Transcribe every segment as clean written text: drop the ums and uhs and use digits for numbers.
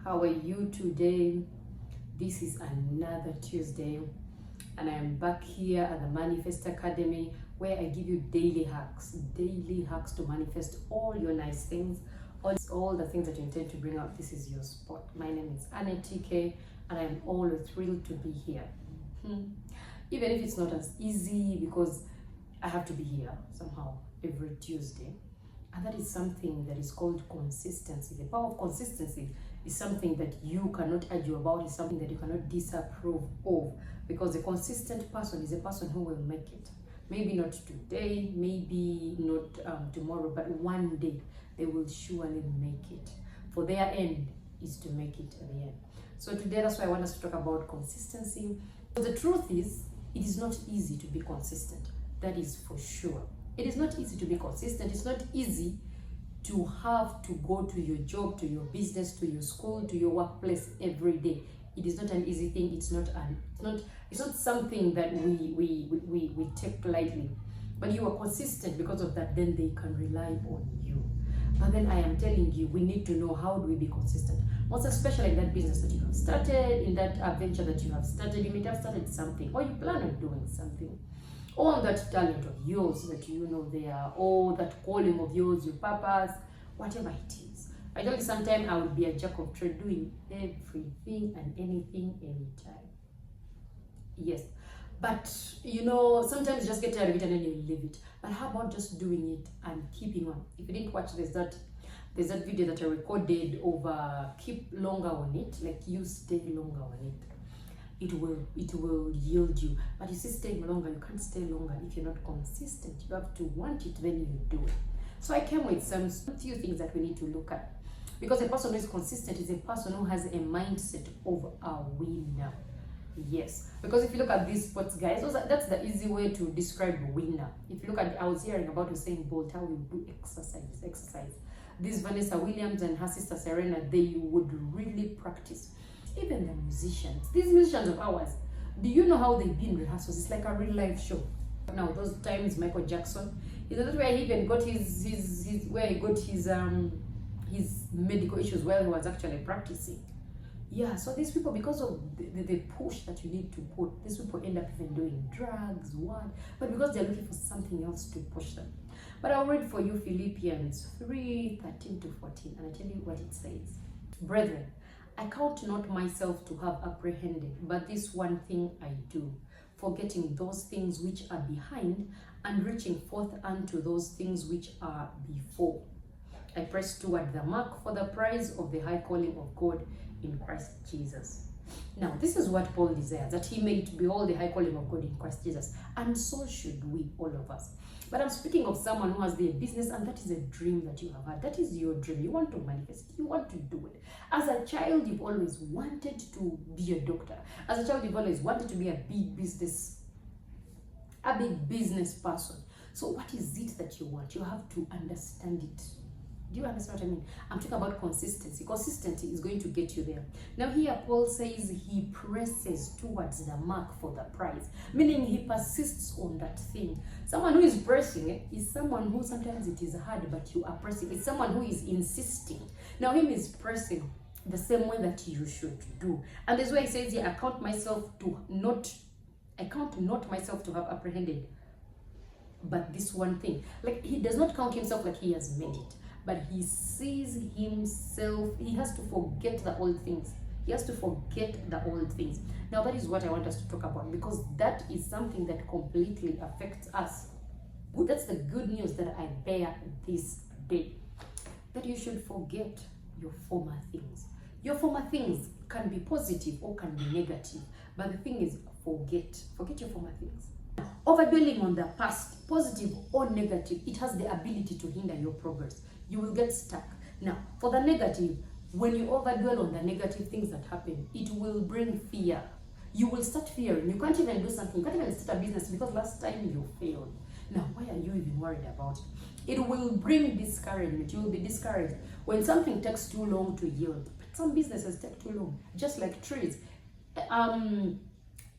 How are you today? This is another Tuesday, and I am back here at the Manifest Academy where I give you daily hacks to manifest all your nice things, all the things that you intend to bring out. This is your spot. My name is Anna TK, and I am always thrilled to be here. Even if it's not as easy, because I have to be here somehow every Tuesday. And that is something that is called consistency. The power of consistency is something that you cannot argue about, is something that you cannot disapprove of, because a consistent person is a person who will make it. Maybe not today, maybe not tomorrow, but one day they will surely make it. For their end is to make it at the end. So today, that's why I want us to talk about consistency. So the truth is, it is not easy to be consistent. That is for sure. It is not easy to be consistent. It's not easy to have to go to your job, to your business, to your school, to your workplace every day. It is not an easy thing. It's not something that we take lightly. But you are consistent because of that, then they can rely on you. But then I am telling you, we need to know, how do we be consistent? Most especially in that business that you have started, in that adventure that you have started. You may have started something, or you plan on doing something. Or that talent of yours that you know there, or that calling of yours, your purpose, whatever it is. I know sometimes I would be a jack of trade, doing everything and anything anytime. Yes, but sometimes you just get tired of it and then you leave it. But how about just doing it and keeping on? If you didn't watch, there's that video that I recorded over keep longer on it, like you stay longer on it. It will yield you. But you see, staying longer, you can't stay longer if you're not consistent. You have to want it, then you do it. So I came with some few things that we need to look at. Because a person who is consistent is a person who has a mindset of a winner. Yes. Because if you look at these sports guys, that's the easy way to describe a winner. If you look at, I was hearing about Usain Bolt, how we do exercise. These Vanessa Williams and her sister Serena, they would really practice. Even the musicians, these musicians of ours, do you know how they've been rehearsals? It's like a real life show. Now, those times Michael Jackson, is that where he even got his medical issues while he was actually practicing. Yeah, so these people, because of the push that you need to put, these people end up even doing drugs, but because they're looking for something else to push them. But I'll read for you Philippians 3:13-14, and I tell you what it says. Brethren, I count not myself to have apprehended, but this one thing I do, forgetting those things which are behind, and reaching forth unto those things which are before. I press toward the mark for the prize of the high calling of God in Christ Jesus. Now, this is what Paul desires, that he may behold the high calling of God in Christ Jesus. And so should we, all of us. But I'm speaking of someone who has their business, and that is a dream that you have had. That is your dream. You want to manifest. You want to do it. As a child, you've always wanted to be a doctor. As a child, you've always wanted to be a big business person. So what is it that you want? You have to understand it. Do you understand what I mean? I'm talking about consistency. Consistency is going to get you there. Now here, Paul says he presses towards the mark for the prize, meaning he persists on that thing. Someone who is pressing is someone who sometimes it is hard, but you are pressing. It's someone who is insisting. Now him is pressing the same way that you should do. And this way he says, I count not myself to have apprehended, but this one thing. Like, he does not count himself like he has made it, but he sees himself, he has to forget the old things. He has to forget the old things. Now, that is what I want us to talk about, because that is something that completely affects us. That's the good news that I bear this day. That you should forget your former things. Your former things can be positive or can be negative. But the thing is, forget your former things. Overdwelling on the past, positive or negative, it has the ability to hinder your progress. You will get stuck. Now, for the negative, when you overdwell on the negative things that happen, it will bring fear. You will start fearing. You can't even do something. You can't even start a business because last time you failed. Now, why are you even worried about it? It will bring discouragement. You will be discouraged when something takes too long to yield. But some businesses take too long, just like trees.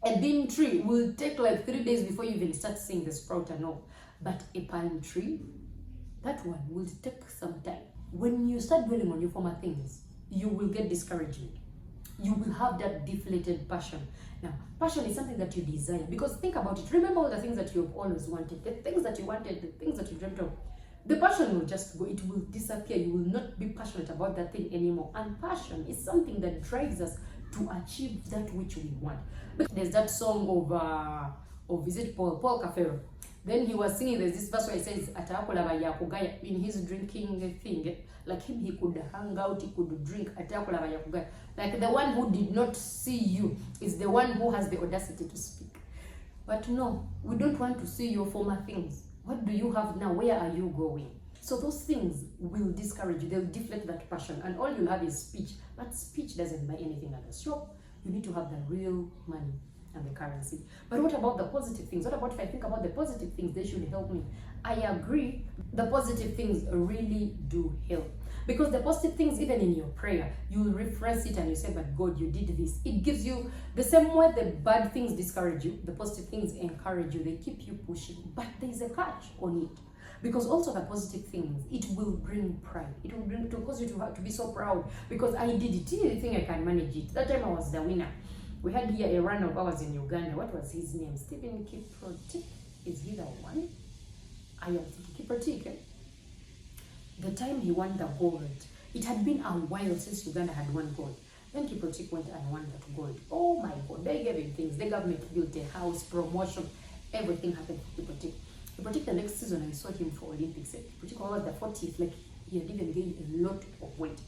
A bean tree will take like 3 days before you even start seeing the sprout and all. But a palm tree, that one will take some time. When you start dwelling on your former things, you will get discouragement. You will have that deflated passion. Now, passion is something that you desire, because think about it. Remember all the things that you've always wanted, the things that you wanted, the things that you dreamt of. The passion will just go, it will disappear. You will not be passionate about that thing anymore. And passion is something that drives us to achieve that which we want. There's that song of is it Paul Cafero? Then he was singing, there's this verse where he says, Atakulaba yakugaya, in his drinking thing, like him, he could hang out, he could drink, Atakulaba yakugaya. Like the one who did not see you is the one who has the audacity to speak. But no, we don't want to see your former things. What do you have now? Where are you going? So those things will discourage you. They'll deflate that passion. And all you have is speech. But speech doesn't buy anything at the shop. You need to have the real money and the currency. But what about the positive things? What about if I think about the positive things? They should help me. I agree. The positive things really do help. Because the positive things, even in your prayer, you reference it and you say, but God, you did this. It gives you the same way the bad things discourage you, the positive things encourage you, they keep you pushing. But there's a catch on it. Because also the positive things, it will bring pride. It will cause you to have to be so proud. Because I did it. You think I can manage it. That time I was the winner. We had here a run of ours in Uganda. What was his name? Stephen Kiprotich. Is he the one? I am thinking Kiprotich. The time he won the gold, it had been a while since Uganda had won gold. Then Kiprotich went and won that gold. Oh my God, they gave him things. The government built a house, promotion, everything happened for Kiprotich. Kiprotich, the next season, I saw him for Olympics. Kiprotich was the 40th, like he had even gained a lot of weight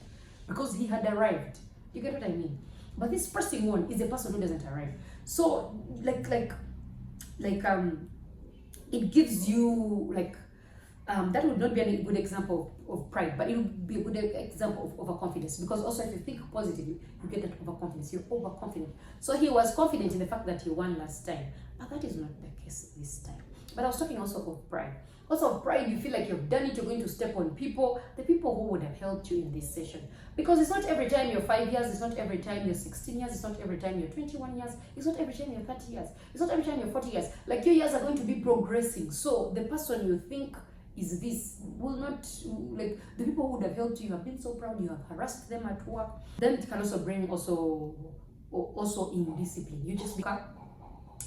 because he had arrived. You get what I mean? But this pressing one is a person who doesn't arrive. So, it gives you that would not be a good example of pride, but it would be a good example of overconfidence. Because also, if you think positively, you get that overconfidence. You're overconfident. So he was confident in the fact that he won last time, but that is not the case this time. But I was talking also of pride. Also of pride, you feel like you've done it, you're going to step on people, the people who would have helped you in this session. Because it's not every time you're 5 years, it's not every time you're 16 years, it's not every time you're 21 years, it's not every time you're 30 years, it's not every time you're 40 years. Like your years are going to be progressing. So the person you think is this will not, like the people who would have helped you have been so proud, you have harassed them at work. Then it can also bring also indiscipline. You just become,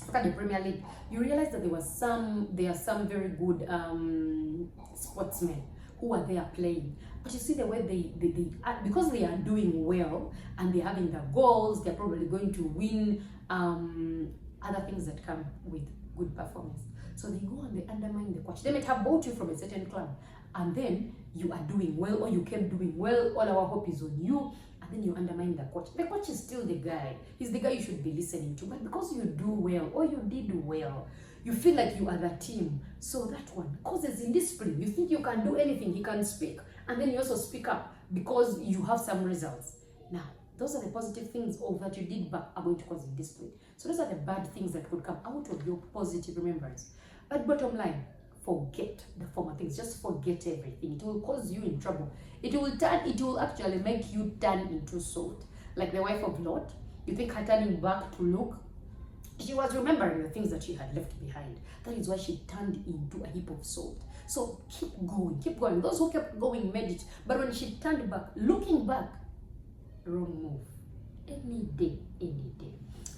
look at the Premier League, you realize that there are some very good sportsmen who are there playing. But you see the way they because they are doing well and they're having the goals, they're probably going to win other things that come with good performance. So they go and they undermine the coach. They might have bought you from a certain club and then you are doing well or you kept doing well, all our hope is on you, and then you undermine the coach. The coach is still the guy. He's the guy you should be listening to. But because you do well or you did well, you feel like you are the team. So that one causes indiscipline. You think you can do anything, he can speak. And then you also speak up because you have some results. Now, those are the positive things of that you did but are going to cause indiscipline. So those are the bad things that could come out of your positive remembrance. But bottom line, forget the former things. Just forget everything. It will cause you in trouble. It will actually make you turn into salt. Like the wife of Lot, you think her turning back to look, she was remembering the things that she had left behind. That is why she turned into a heap of salt. So keep going, keep going. Those who kept going made it. But when she turned back, looking back, wrong move. Any day, any day.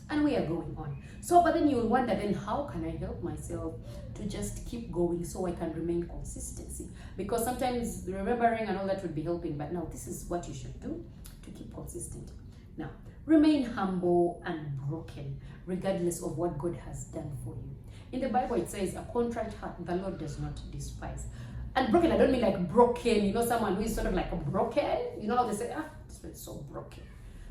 And we are going on. So, but then you'll wonder, then how can I help myself to just keep going so I can remain consistency? Because sometimes remembering and all that would be helping, but now this is what you should do to keep consistent. Now, remain humble and broken, regardless of what God has done for you. In the Bible, it says, a contrite heart the Lord does not despise. And broken, I don't mean like broken, you know, someone who is sort of like a broken, you know how they say, this is so broken.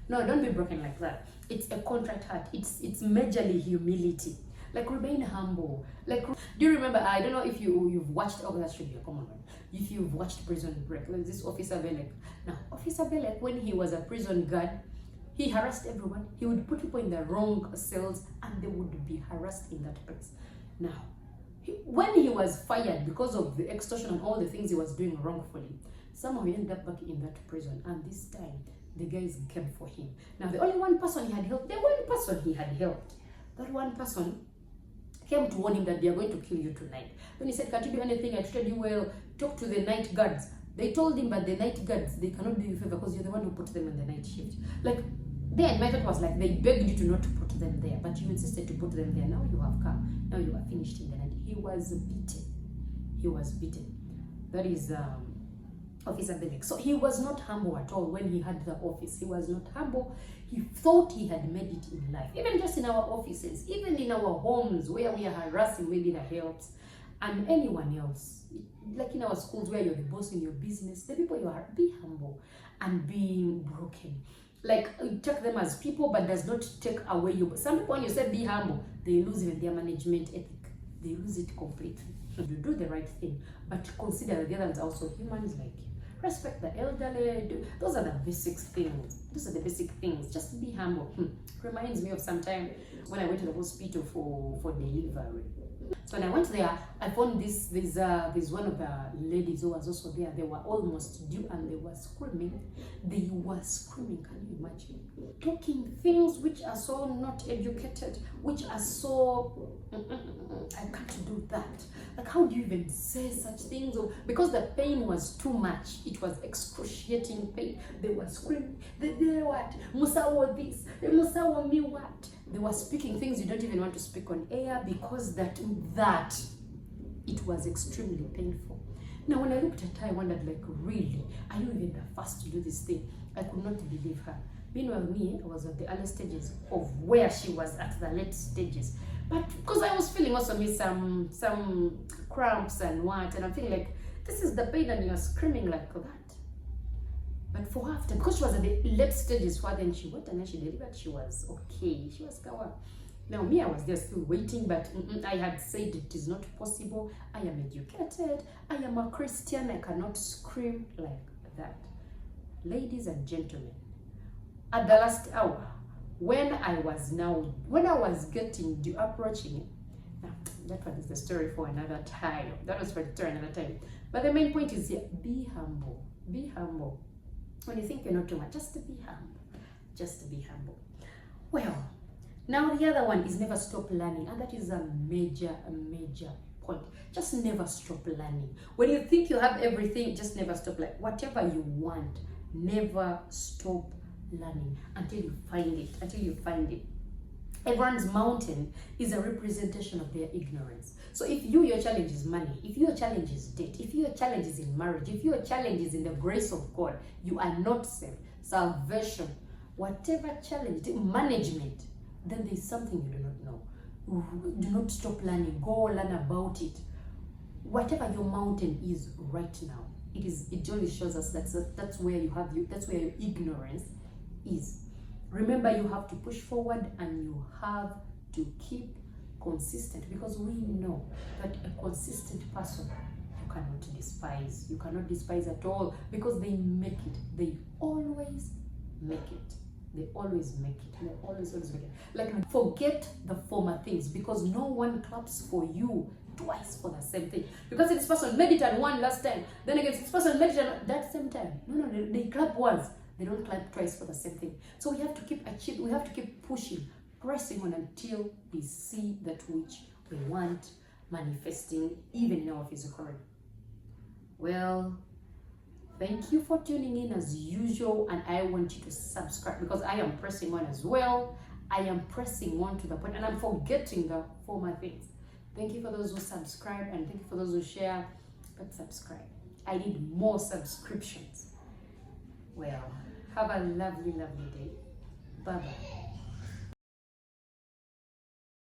No, don't be broken like that. It's a contrite heart. It's majorly humility. Like, remain humble. Like, do you remember, I don't know if you've watched, that should be a common one. If you've watched Prison Break, like this Officer Belek. Now, Officer Belek, when he was a prison guard, he harassed everyone. He would put people in the wrong cells and they would be harassed in that place. Now, when he was fired because of the extortion and all the things he was doing wrongfully, somehow he ended up back in that prison, and this time the guys came for him. Now, the only one person he had helped, that one person came to warn him that they are going to kill you tonight. Then he said, can't you do anything? I treated you well. Talk to the night guards. They told him, but the night guards, they cannot do you a favor because you're the one who put them on the night shift. Like, then my thought was like, they begged you to not to put them there, but you insisted to put them there. Now you have come. Now you are finished in the night. He was beaten. He was beaten. That is Officer Belek. So he was not humble at all when he had the office. He was not humble. He thought he had made it in life. Even just in our offices, even in our homes where we are harassing maybe the helps and anyone else. Like in our schools where you're the boss in your business, the people you are, be humble and be broken. Like, take them as people, but does not take away you. Some people, when you say be humble, they lose even their management ethic. They lose it completely. You do the right thing, but consider that the others are also humans like you. Respect the elderly. Those are the basic things. Those are the basic things. Just be humble. Reminds me of some time when I went to the hospital for delivery. So when I went there, I found this one of the ladies who was also there. They were almost due and they were screaming. They were screaming, can you imagine? Talking things which are so not educated, which are so, I can't do that. Like, how do you even say such things? Because the pain was too much. It was excruciating pain. They were screaming, they what? Musawo this, Musawo me what? They were speaking things you don't even want to speak on air because that it was extremely painful. Now, when I looked at her, I wondered, like, really, are you even the first to do this thing? I could not believe her. Meanwhile, me, I was at the early stages of where she was at the late stages. But because I was feeling also me some cramps and what, and I'm feeling like, this is the pain and you're screaming like that. But for her, after, because she was at the late stages for her, then she went and then she delivered, she was okay. She was kawa. Now, me, I was there still waiting, but I had said it is not possible. I am educated. I am a Christian. I cannot scream like that. Ladies and gentlemen, at the last hour, when I was getting due, approaching, now, that one is the story for another time. That was for the story another time. But the main point is here, be humble. Be humble. When you think you're not too much, just to be humble. Just to be humble. Well, now the other one is never stop learning, and that is a major point. Just never stop learning. When you think you have everything, just never stop. Like, whatever you want, never stop learning until you find it. Until you find it. Everyone's mountain is a representation of their ignorance. So if your challenge is money, if your challenge is debt, if your challenge is in marriage, if your challenge is in the grace of God, you are not saved. Salvation, whatever challenge, management, then there's something you do not know. Do not stop learning. Go learn about it. Whatever your mountain is right now, it only shows us that's where that's where your ignorance is. Remember, you have to push forward and you have to keep consistent, because we know that a consistent person you cannot despise. You cannot despise at all, because they make it. They always make it. They always make it. They always make it. Like, forget the former things, because no one claps for you twice for the same thing. Because this person made it and one last time, then again this person made it that same time. No, they clap once. They don't clap twice for the same thing. So we have to keep achieving. We have to keep pushing, pressing on until we see that which we want manifesting even in our physical realm. Well, thank you for tuning in as usual, and I want you to subscribe, because I am pressing on as well. I am pressing on to the point, and I'm forgetting the former things. Thank you for those who subscribe, and thank you for those who share. But subscribe. I need more subscriptions. Well, have a lovely, lovely day. Bye-bye.